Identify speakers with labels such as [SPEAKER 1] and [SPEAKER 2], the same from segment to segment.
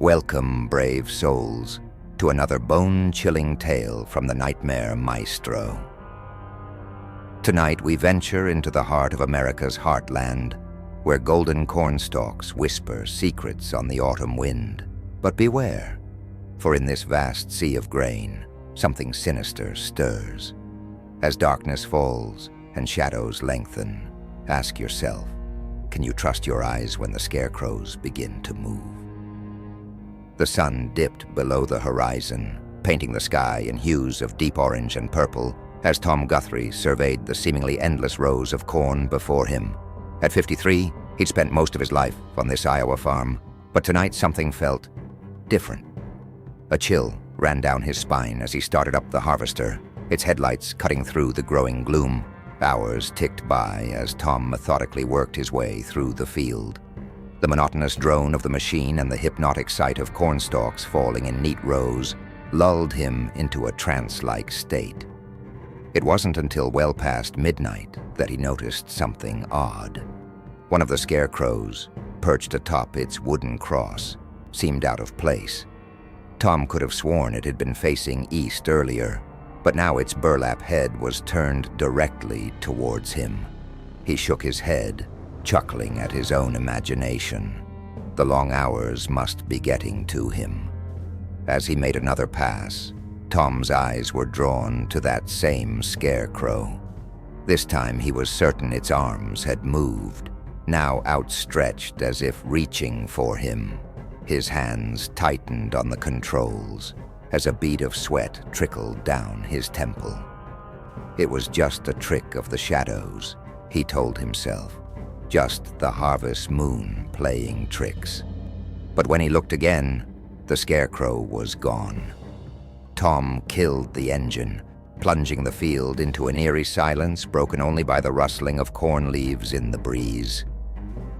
[SPEAKER 1] Welcome, brave souls, to another bone-chilling tale from the Nightmare Maestro. Tonight we venture into the heart of America's heartland, where golden cornstalks whisper secrets on the autumn wind. But beware, for in this vast sea of grain, something sinister stirs. As darkness falls and shadows lengthen, ask yourself, can you trust your eyes when the scarecrows begin to move? The sun dipped below the horizon, painting the sky in hues of deep orange and purple as Tom Guthrie surveyed the seemingly endless rows of corn before him. At 53, he'd spent most of his life on this Iowa farm, but tonight something felt different. A chill ran down his spine as he started up the harvester, its headlights cutting through the growing gloom. Hours ticked by as Tom methodically worked his way through the field. The monotonous drone of the machine and the hypnotic sight of cornstalks falling in neat rows lulled him into a trance-like state. It wasn't until well past midnight that he noticed something odd. One of the scarecrows, perched atop its wooden cross, seemed out of place. Tom could have sworn it had been facing east earlier, but now its burlap head was turned directly towards him. He shook his head, chuckling at his own imagination. The long hours must be getting to him. As he made another pass, Tom's eyes were drawn to that same scarecrow. This time he was certain its arms had moved, now outstretched as if reaching for him. His hands tightened on the controls as a bead of sweat trickled down his temple. It was just a trick of the shadows, he told himself. Just the harvest moon playing tricks. But when he looked again, the scarecrow was gone. Tom killed the engine, plunging the field into an eerie silence broken only by the rustling of corn leaves in the breeze.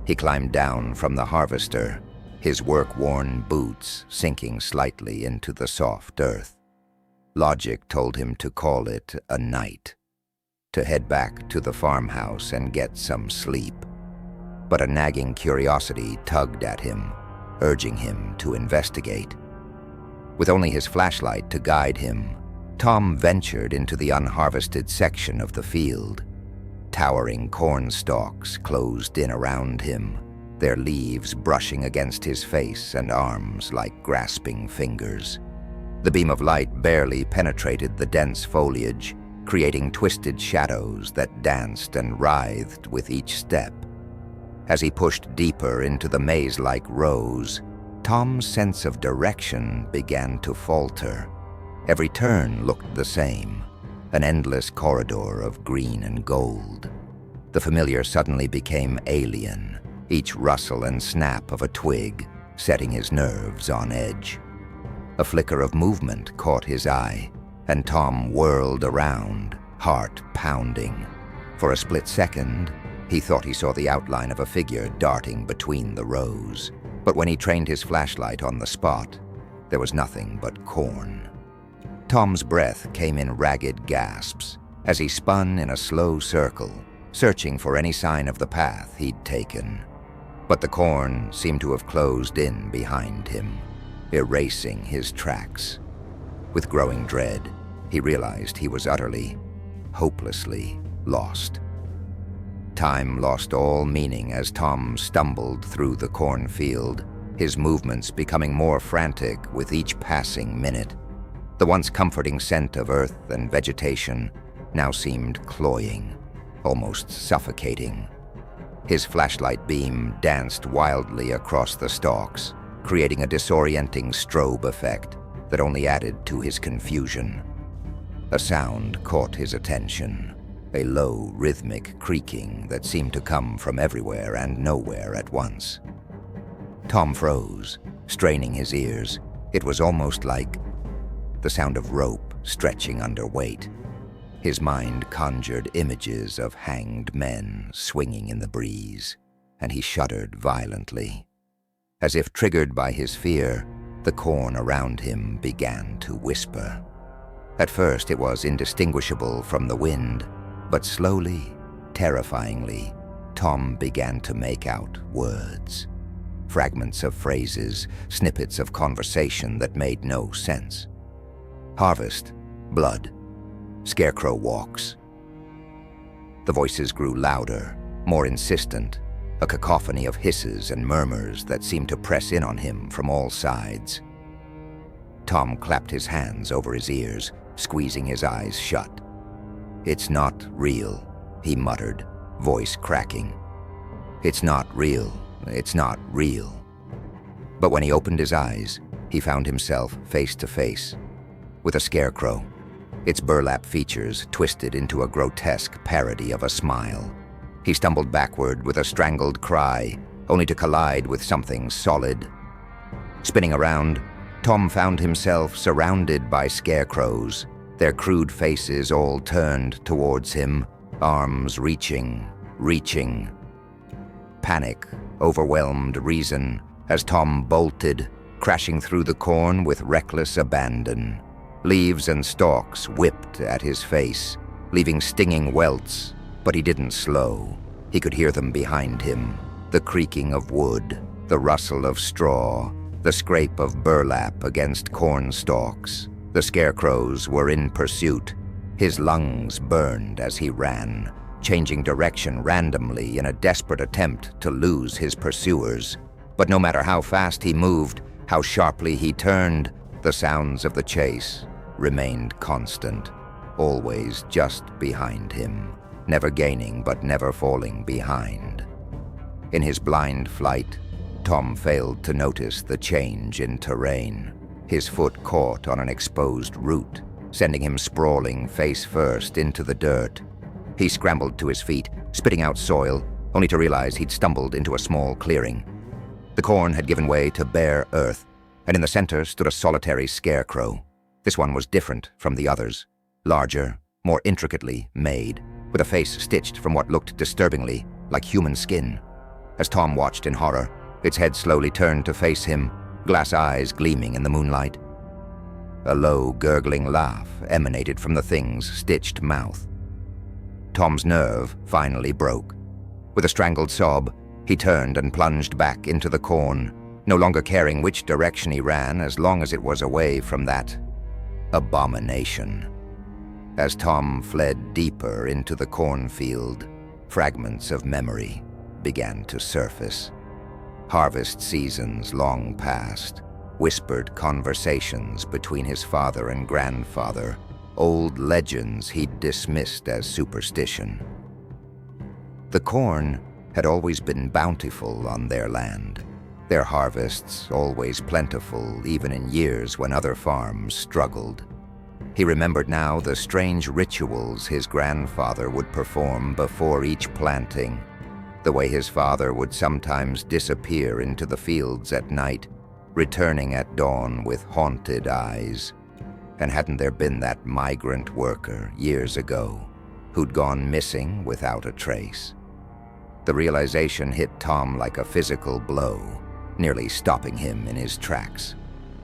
[SPEAKER 1] He climbed down from the harvester, his work-worn boots sinking slightly into the soft earth. Logic told him to call it a night, to head back to the farmhouse and get some sleep. But a nagging curiosity tugged at him, urging him to investigate. With only his flashlight to guide him, Tom ventured into the unharvested section of the field. Towering corn stalks closed in around him, their leaves brushing against his face and arms like grasping fingers. The beam of light barely penetrated the dense foliage, creating twisted shadows that danced and writhed with each step. As he pushed deeper into the maze-like rows, Tom's sense of direction began to falter. Every turn looked the same, an endless corridor of green and gold. The familiar suddenly became alien, each rustle and snap of a twig setting his nerves on edge. A flicker of movement caught his eye, and Tom whirled around, heart pounding. For a split second, he thought he saw the outline of a figure darting between the rows. But when he trained his flashlight on the spot, there was nothing but corn. Tom's breath came in ragged gasps as he spun in a slow circle, searching for any sign of the path he'd taken. But the corn seemed to have closed in behind him, erasing his tracks. With growing dread, he realized he was utterly, hopelessly lost. Time lost all meaning as Tom stumbled through the cornfield, his movements becoming more frantic with each passing minute. The once comforting scent of earth and vegetation now seemed cloying, almost suffocating. His flashlight beam danced wildly across the stalks, creating a disorienting strobe effect that only added to his confusion. A sound caught his attention. A low, rhythmic creaking that seemed to come from everywhere and nowhere at once. Tom froze, straining his ears. It was almost like the sound of rope stretching under weight. His mind conjured images of hanged men swinging in the breeze, and he shuddered violently. As if triggered by his fear, the corn around him began to whisper. At first it was indistinguishable from the wind, but slowly, terrifyingly, Tom began to make out words. fragments of phrases, snippets of conversation that made no sense. Harvest, blood, Scarecrow walks. The voices grew louder, more insistent, a cacophony of hisses and murmurs that seemed to press in on him from all sides. Tom clapped his hands over his ears, squeezing his eyes shut. "It's not real," he muttered, voice cracking. "It's not real. It's not real." But when he opened his eyes, he found himself face to face with a scarecrow, its burlap features twisted into a grotesque parody of a smile. He stumbled backward with a strangled cry, only to collide with something solid. Spinning around, Tom found himself surrounded by scarecrows, their crude faces all turned towards him, arms reaching. Panic overwhelmed reason as Tom bolted, crashing through the corn with reckless abandon. Leaves and stalks whipped at his face, leaving stinging welts, but he didn't slow. He could hear them behind him, the creaking of wood, the rustle of straw, the scrape of burlap against corn stalks. The scarecrows were in pursuit. His lungs burned as he ran, changing direction randomly in a desperate attempt to lose his pursuers. But no matter how fast he moved, how sharply he turned, the sounds of the chase remained constant, always just behind him, never gaining but never falling behind. In his blind flight, Tom failed to notice the change in terrain. His foot caught on an exposed root, sending him sprawling face first into the dirt. He scrambled to his feet, spitting out soil, only to realize he'd stumbled into a small clearing. The corn had given way to bare earth, and in the center stood a solitary scarecrow. This one was different from the others, larger, more intricately made, with a face stitched from what looked disturbingly like human skin. As Tom watched in horror, its head slowly turned to face him, glass eyes gleaming in the moonlight. A low, gurgling laugh emanated from the thing's stitched mouth. Tom's nerve finally broke. With a strangled sob, he turned and plunged back into the corn, no longer caring which direction he ran as long as it was away from that abomination. As Tom fled deeper into the cornfield, fragments of memory began to surface. Harvest seasons long past, whispered conversations between his father and grandfather, old legends he'd dismissed as superstition. The corn had always been bountiful on their land, their harvests always plentiful even in years when other farms struggled. He remembered now the strange rituals his grandfather would perform before each planting, the way his father would sometimes disappear into the fields at night, returning at dawn with haunted eyes. And hadn't there been that migrant worker years ago who'd gone missing without a trace? The realization hit Tom like a physical blow, nearly stopping him in his tracks.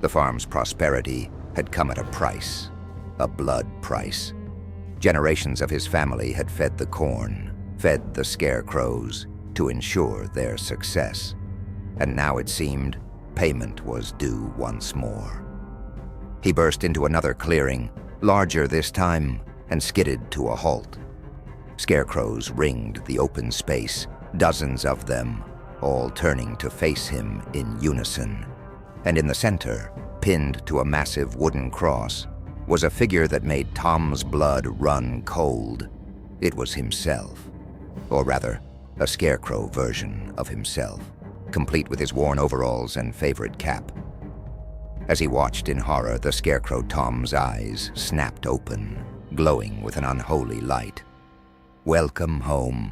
[SPEAKER 1] The farm's prosperity had come at a price, a blood price. Generations of his family had fed the corn, fed the scarecrows to ensure their success. And now it seemed payment was due once more. He burst into another clearing, larger this time, and skidded to a halt. Scarecrows ringed the open space, dozens of them, all turning to face him in unison. And in the center, pinned to a massive wooden cross, was a figure that made Tom's blood run cold. It was himself, or rather, a scarecrow version of himself, complete with his worn overalls and favorite cap. As he watched in horror, the scarecrow Tom's eyes snapped open, glowing with an unholy light. "Welcome home,"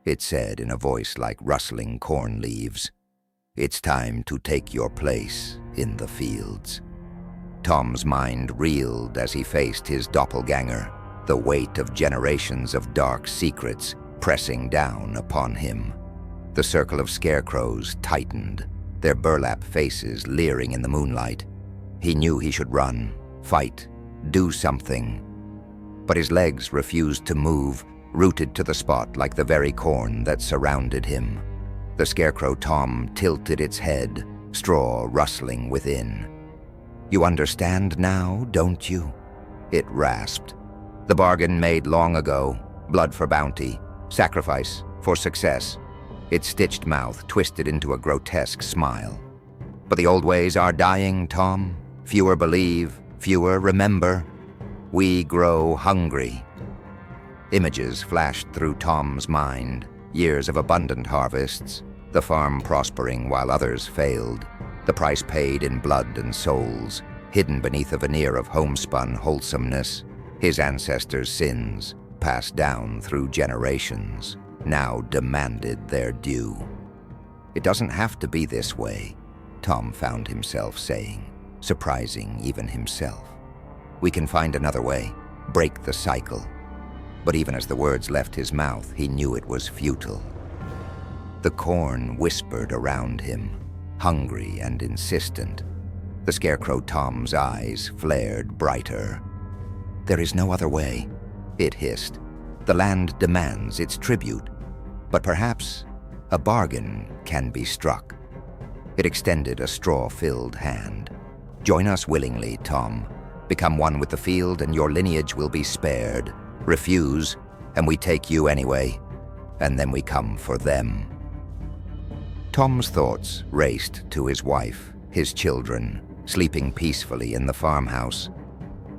[SPEAKER 1] it said in a voice like rustling corn leaves. "It's time to take your place in the fields." Tom's mind reeled as he faced his doppelganger, the weight of generations of dark secrets pressing down upon him. The circle of scarecrows tightened, their burlap faces leering in the moonlight. He knew he should run, fight, do something. But his legs refused to move, rooted to the spot like the very corn that surrounded him. The Scarecrow Tom tilted its head, straw rustling within. "You understand now, don't you?" it rasped. "The bargain made long ago, blood for bounty, sacrifice for success." Its stitched mouth twisted into a grotesque smile. "But the old ways are dying, Tom. Fewer believe, fewer remember. We grow hungry." Images flashed through Tom's mind, years of abundant harvests, the farm prospering while others failed, the price paid in blood and souls, hidden beneath a veneer of homespun wholesomeness, his ancestors' sins, passed down through generations, now demanded their due. "It doesn't have to be this way," Tom found himself saying, surprising even himself. "We can find another way, break the cycle." But even as the words left his mouth, he knew it was futile. The corn whispered around him, hungry and insistent. The Scarecrow Tom's eyes flared brighter. "There is no other way," it hissed. "The land demands its tribute, but perhaps a bargain can be struck." It extended a straw-filled hand. "Join us willingly, Tom. Become one with the field and your lineage will be spared. Refuse, and we take you anyway, and then we come for them." Tom's thoughts raced to his wife, his children, sleeping peacefully in the farmhouse.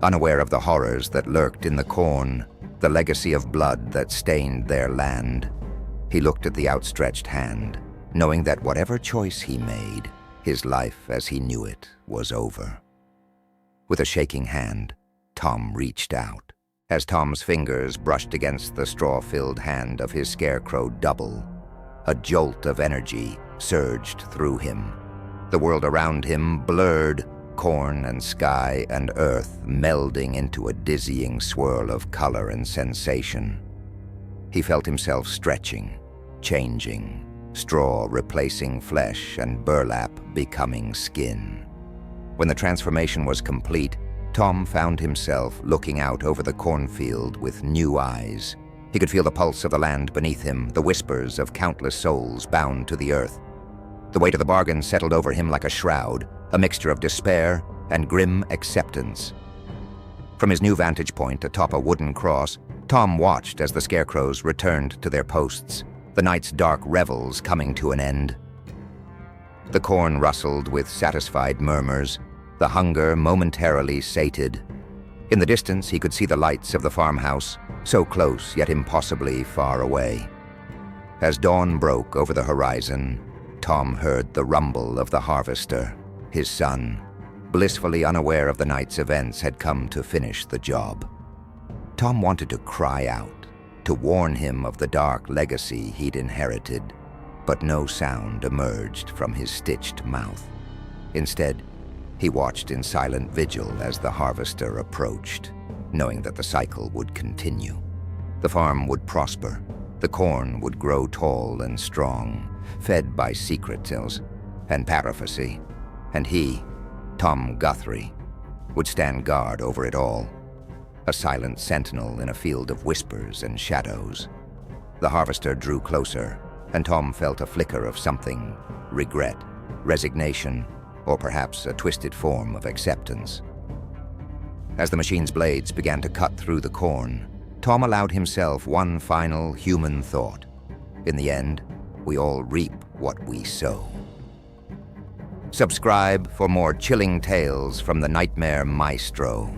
[SPEAKER 1] Unaware of the horrors that lurked in the corn, the legacy of blood that stained their land, he looked at the outstretched hand, knowing that whatever choice he made, his life as he knew it was over. With a shaking hand, Tom reached out. As Tom's fingers brushed against the straw-filled hand of his Scarecrow double, a jolt of energy surged through him. The world around him blurred, corn and sky and earth melding into a dizzying swirl of color and sensation. He felt himself stretching, changing, straw replacing flesh and burlap becoming skin. When the transformation was complete, Tom found himself looking out over the cornfield with new eyes. He could feel the pulse of the land beneath him, the whispers of countless souls bound to the earth. The weight of the bargain settled over him like a shroud, a mixture of despair and grim acceptance. From his new vantage point atop a wooden cross, Tom watched as the Scarecrows returned to their posts, the night's dark revels coming to an end. The corn rustled with satisfied murmurs, the hunger momentarily sated. In the distance, he could see the lights of the farmhouse, so close yet impossibly far away. As dawn broke over the horizon, Tom heard the rumble of the harvester. His son, blissfully unaware of the night's events, had come to finish the job. Tom wanted to cry out, to warn him of the dark legacy he'd inherited, but no sound emerged from his stitched mouth. Instead, he watched in silent vigil as the harvester approached, knowing that the cycle would continue. The farm would prosper, the corn would grow tall and strong, fed by secret tales and paraphrasy, and he, Tom Guthrie, would stand guard over it all, a silent sentinel in a field of whispers and shadows. The harvester drew closer, and Tom felt a flicker of something: regret, resignation, or perhaps a twisted form of acceptance. As the machine's blades began to cut through the corn, Tom allowed himself one final human thought. In the end, we all reap what we sow. Subscribe for more chilling tales from the Nightmare Maestro.